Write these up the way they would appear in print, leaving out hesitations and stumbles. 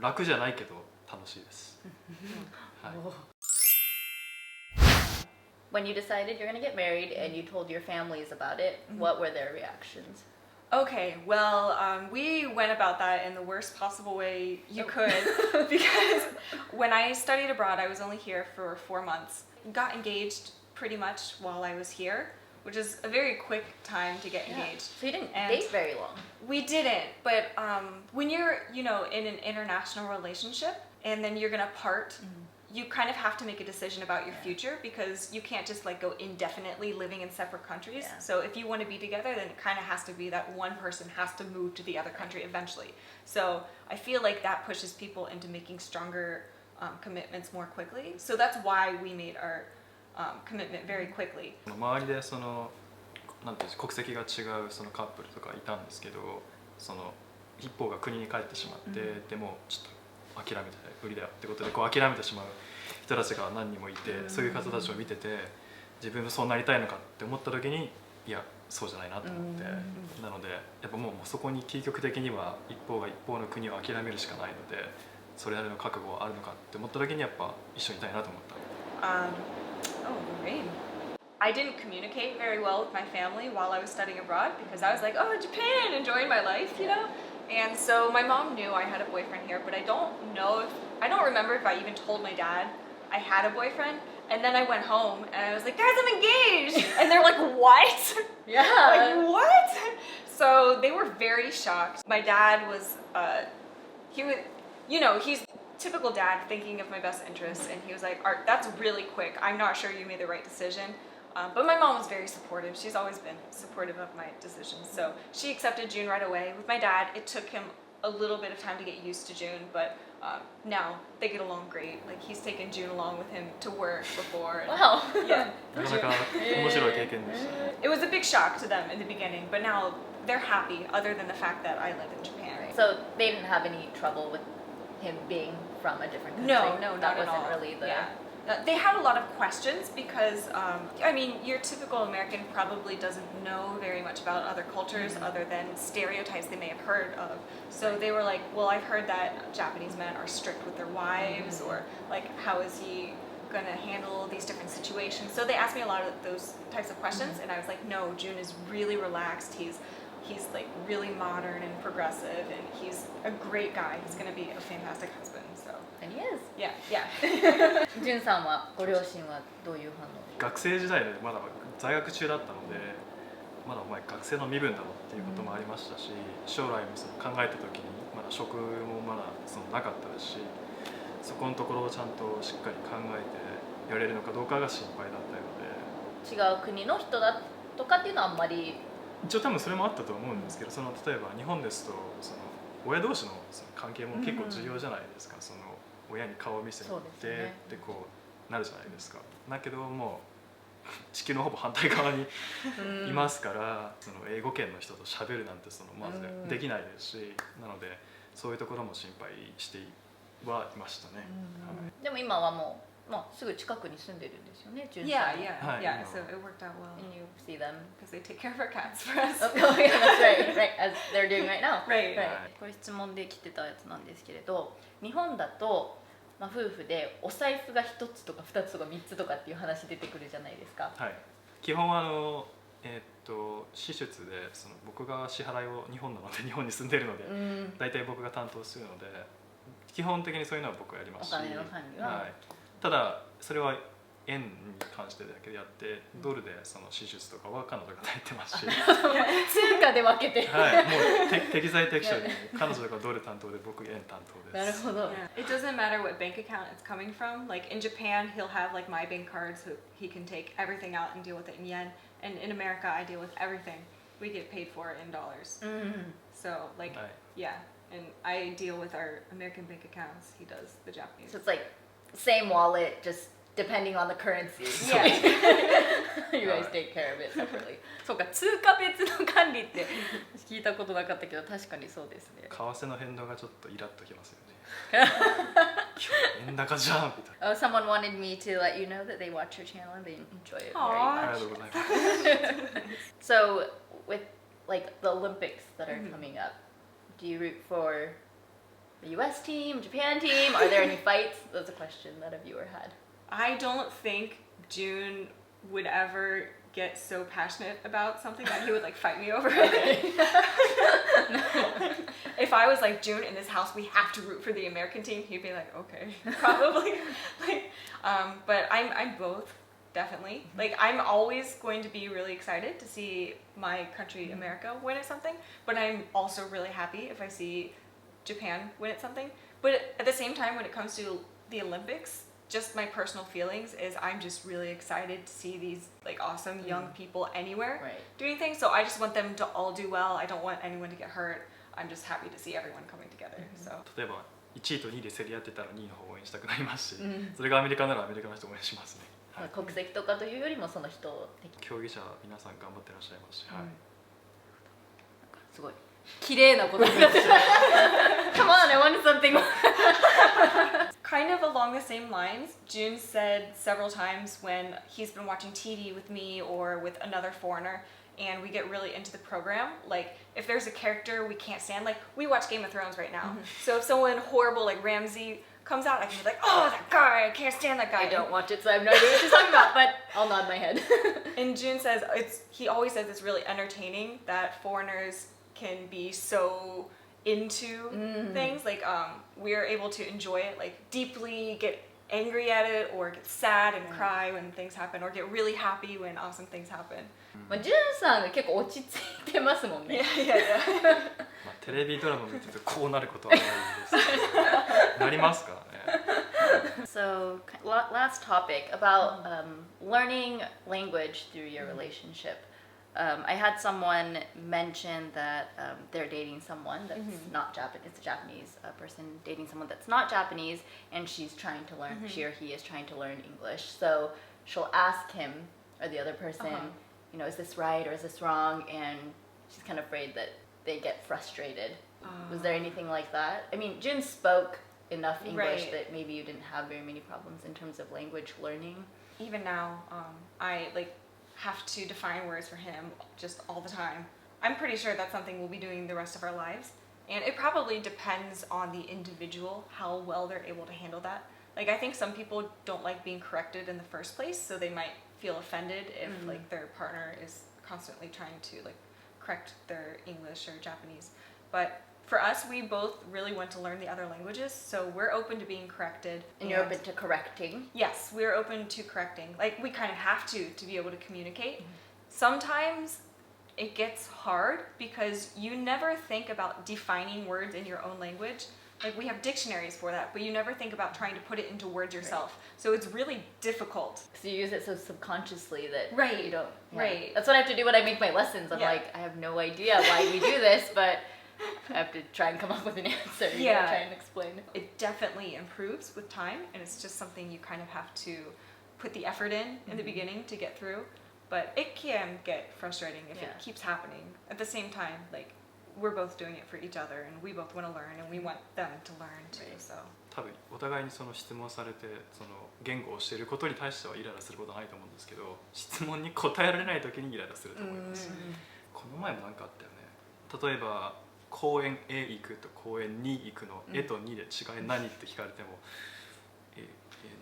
楽じゃないけど楽しいです。はい。When you decided you're going to get married and you told your families about it, what were their reactions? Okay, well, we went about that in the worst possible way you could because when I studied abroad, I was only here for 4 months. Got engaged pretty much while I was here, which is a very quick time to get engaged. So you didn't And date very long. we didn't, but when you're, in an international relationship and then you're gonna part, you kind of have to make a decision about your future because you can't just like go indefinitely living in separate countries. Yeah. So if you want to be together, then it kind of has to be that one person has to move to the other country eventually. So I feel like that pushes people into making stronger commitments more quickly. So that's why we made our commitment very quickly. 周りでそのなんていうんですか、国籍が違うそのカップルとかいたんですけど、その一方が国に帰ってしまって、でもちょっと諦めて無理だよってことでこう諦めてしまう人たちが何人もいて、そういう方たちを見てて自分もそうなりたいのかって思った時にいやそうじゃないなと思って、なのでやっぱもうそこに究極的には一方が一方の国を諦めるしかないので、それなりの覚悟はあるのかって思った時にやっぱ一緒にいたいなと思った。Great. I didn't communicate very well with my family while I was studying abroad because I was like, oh, Japan, enjoying my life, And so my mom knew I had a boyfriend here, but I don't remember if I even told my dad I had a boyfriend. And then I went home and I was like, guys, I'm engaged. And they're like, what? Yeah. Like, what? So they were very shocked. My dad was, he's typical dad thinking of my best interests. And he was like, Art, that's really quick. I'm not sure you made the right decision. But my mom was very supportive. She's always been supportive of my decisions. So she accepted June right away. With my dad, it took him a little bit of time to get used to June, but now they get along great. Like he's taken June along with him to work before. And, Wow. Yeah. なかなか面白い経験でしたね。It was a big shock to them in the beginning, but now they're happy other than the fact that I live in Japan. So they didn't have any trouble with him being from a different country? No, that not at all. wasn't really the... Yeah. They had a lot of questions because, your typical American probably doesn't know very much about other cultures other than stereotypes they may have heard of. So they were like, well, I've heard that Japanese men are strict with their wives, or like, how is he going to handle these different situations? So they asked me a lot of those types of questions, and I was like, no, Jun is really relaxed. He's like really modern and progressive, and he's a great guy. He's going to be a fantastic husband. So And he is. yeah. ジュンさんはご両親はどういう反応？学生時代でまだ在学中だったので、まだお前学生の身分だろっていうこともありましたし、将来もその考えた時にまだ職もまだそのなかったですし、そこのところをちゃんとしっかり考えてやれるのかどうかが心配だったので。違う国の人だとかっていうのはあんまり。一応多分それもあったと思うんですけど、その例えば日本ですとその親同士のその関係も結構重要じゃないですか。その親に顔を見せてってこうなるじゃないですか。だけどもう地球のほぼ反対側にいますから、その英語圏の人と喋るなんてそのまずできないですし、なのでそういうところも心配してはいましたね。でも今はもうすぐ近くに住んでるんですよね、ジュンさん。Yeah. So it worked out well. And you see them because they take care of our cats for us. Oh yeah, that's right, as they're doing right now. Right. これ質問で来てたやつなんですけれど、日本だと夫婦でお財布が1つとか2つとか3つとかっていう話出てくるじゃないですか。はい。基本は支出でその僕が支払いを日本なので日本に住んでいるので、大体僕が担当するので、基本的にそういうのは僕がやりますし、お金の管理は。ただそれは円に関してだけでやって、ドルでその支出とかは彼女がやってますし、通貨で分けて、はい、もう適材適所に彼女がドル担当で僕円担当です。なるほど。It doesn't matter what bank account it's coming from. Like in Japan, he'll have like my bank card, so he can take everything out and deal with it in yen. And in America, I deal with everything. We get paid for in dollars. So like, yeah, and I deal with our American bank accounts. He does the Japanese. So it's like same wallet, just depending on the currency. Yeah. You guys take care of it separately. そうか、通貨別の管理って聞いたことなかったけど、確かにそうですね。為替の変動がちょっとイラッときますよね。円高じゃんみたいな。Someone wanted me to let you know that they watch your channel and they enjoy it very much. ありがとうございます。So with like the Olympics that are coming up, do you root for The US team, Japan team, are there any fights? That's a question that a viewer had. I don't think June would ever get so passionate about something that he would like fight me over it. If I was like, June, in this house we have to root for the American team, he'd be like, okay, probably. But I'm both, definitely. Like, I'm always going to be really excited to see my country, America, win at something, but I'm also really happy if I see Japan win at something. But at the same time, when it comes to the Olympics, just my personal feelings is I'm just really excited to see these like awesome young people anywhere Right. doing things. So I just want them to all do well. I don't want anyone to get hurt. I'm just happy to see everyone coming together. So 例えば1位と2位で競り合ってたら2位の方を応援したくなりますし、それがアメリカならアメリカの人を応援しますね。はい、国籍とかというよりもその人的競技者皆さん頑張ってらっしゃいますし、はい。すごい綺麗なことになってる。Come on, I wanted something more. kind of along the same lines, June said several times when he's been watching TV with me or with another foreigner and we get really into the program, like if there's a character we can't stand, like we watch Game of Thrones right now. So if someone horrible like Ramsay comes out, I can be like, oh, that guy, I can't stand that guy. I don't watch it, so I have no idea what you're talking about, but I'll nod my head. And June says he always says it's really entertaining that foreigners can be so into things, like we're able to enjoy it, like deeply get angry at it or get sad and cry when things happen or get really happy when awesome things happen. まあジュンさんが結構落ち着いてますもんね。Yeah, yeah, yeah. まあテレビドラマ見ててこうなることはないんですけど、なりますからね。So last topic about learning language through your relationship. I had someone mention that they're dating someone that's not Japanese. It's a Japanese person dating someone that's not Japanese, and she's trying to learn. She or he is trying to learn English. So she'll ask him or the other person, you know, is this right or is this wrong? And she's kind of afraid that they get frustrated. Was there anything like that? I mean, Jun spoke enough English that maybe you didn't have very many problems in terms of language learning. Even now, I like have to define words for him just all the time. I'm pretty sure that's something we'll be doing the rest of our lives. And it probably depends on the individual, how well they're able to handle that. Like, I think some people don't like being corrected in the first place, so they might feel offended if like their partner is constantly trying to like correct their English or Japanese. But for us, we both really want to learn the other languages, so we're open to being corrected. And you're open to correcting? Yes, we're open to correcting. Like, we kind of have to be able to communicate. Sometimes it gets hard because you never think about defining words in your own language. Like, we have dictionaries for that, but you never think about trying to put it into words yourself. So it's really difficult. So you use it so subconsciously that Right, you don't... right. That's what I have to do when I make my lessons. I'm like, I have no idea why we do this, but I have to try and come up with an answer. You know, try and explain. It definitely improves with time, and it's just something you kind of have to put the effort in the beginning to get through. But it can get frustrating if it keeps happening. At the same time, like, we're both doing it for each other, and we both want to learn, and we want them to learn too. So 多分お互いにその質問されてその言語を教えることに対してはイライラすることはないと思うんですけど、質問に答えられない時にイライラすると思います。この前も何かあったよね。例えば公園 A 行くと公園に行くの、A と2で違い何って聞かれても、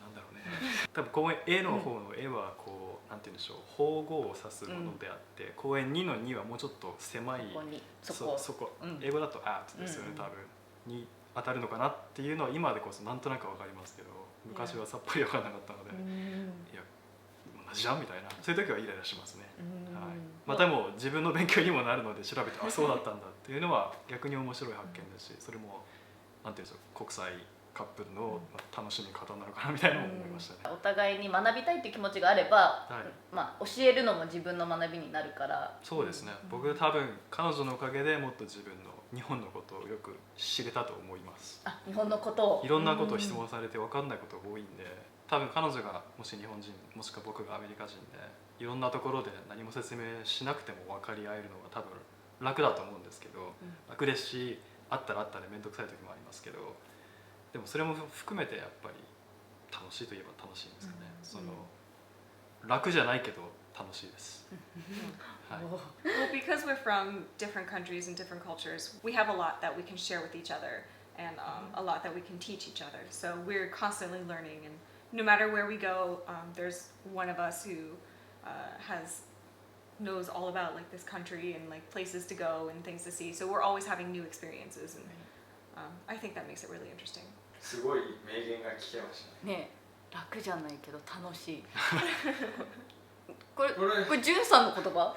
なんだろうね。多分公園 A の方の A はこうなんて言うんでしょう、方語を指すものであって、公園2の2はもうちょっと狭い、そこ、英語だと at ですよね、多分に当たるのかなっていうのは今でこそなんとなくわかりますけど、昔はさっぱりわからなかったので、いや同じじゃんみたいな、そういう時はイライラしますね。はい。またも自分の勉強にもなるので調べて、あ、そうだったんだっていうのは逆に面白い発見ですし、それもなんていうんですか、国際カップルの楽しみ方なのかなみたいなのも思いましたね。お互いに学びたいっていう気持ちがあれば、まあ教えるのも自分の学びになるから。そうですね。僕多分彼女のおかげでもっと自分の日本のことをよく知れたと思います。あ、日本のことを。いろんなことを質問されて分かんないことが多いんで、多分彼女がもし日本人、もしくは僕がアメリカ人で、いろんなところで何も説明しなくても分かり合えるのが多分楽だと思うんですけど、楽ですし、あったらあったで面倒くさい時もありますけど。でもそれも含めてやっぱり楽しいといえば楽しいんですかね。その楽じゃないけど楽しいです。はい。Well, because we're from different countries and different cultures, we have a lot that we can share with each other. and a lot that we can teach each other. So we're constantly learning, and no matter where we go, there's one of us who knows all about like this country and like places to go and things to see. So we're always having new experiences, and I think that makes it really interesting. すごい名言が聞けましたね。ねえ、楽じゃないけど楽しい。これジュンさんの言葉？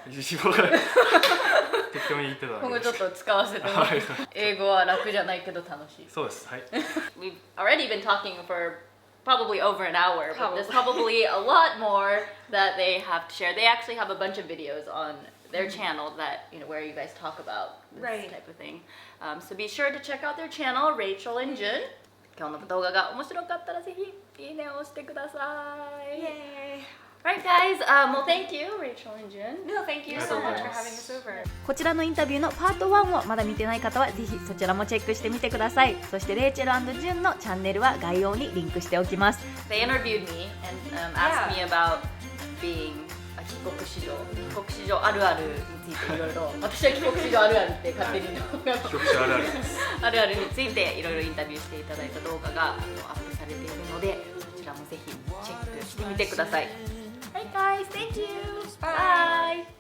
適当に言ってただけ今後です。ちょっと使わせてもらって。英語は楽じゃないけど楽しい。そうです。はい。We've already been talking for probably over an hour, but there's Probably. probably a lot more that they have to share. They actually have a bunch of videos on their channel that, you know, where you guys talk about this Right. type of thing. So be sure to check out their channel, Rachel and Jun. 今日の動画が面白かったらぜひいいねを押してください。 Yay! Right, guys. Well, thank you, Rachel and Jun. No, thank you so much for having us over. こちらのインタビューのパート1をまだ見てない方はぜひそちらもチェックしてみてください。そしてレイチェル&ジュンのチャンネルは概要にリンクしておきます。They interviewed me and asked me about being a 帰国子女あるあるについていろいろ私は帰国子女あるあるって勝手に帰国者あるあるです。あるあるについていろいろインタビューしていただいた動画がアップされているのでそちらもぜひチェックしてみてください。Right guys, thank you. Bye.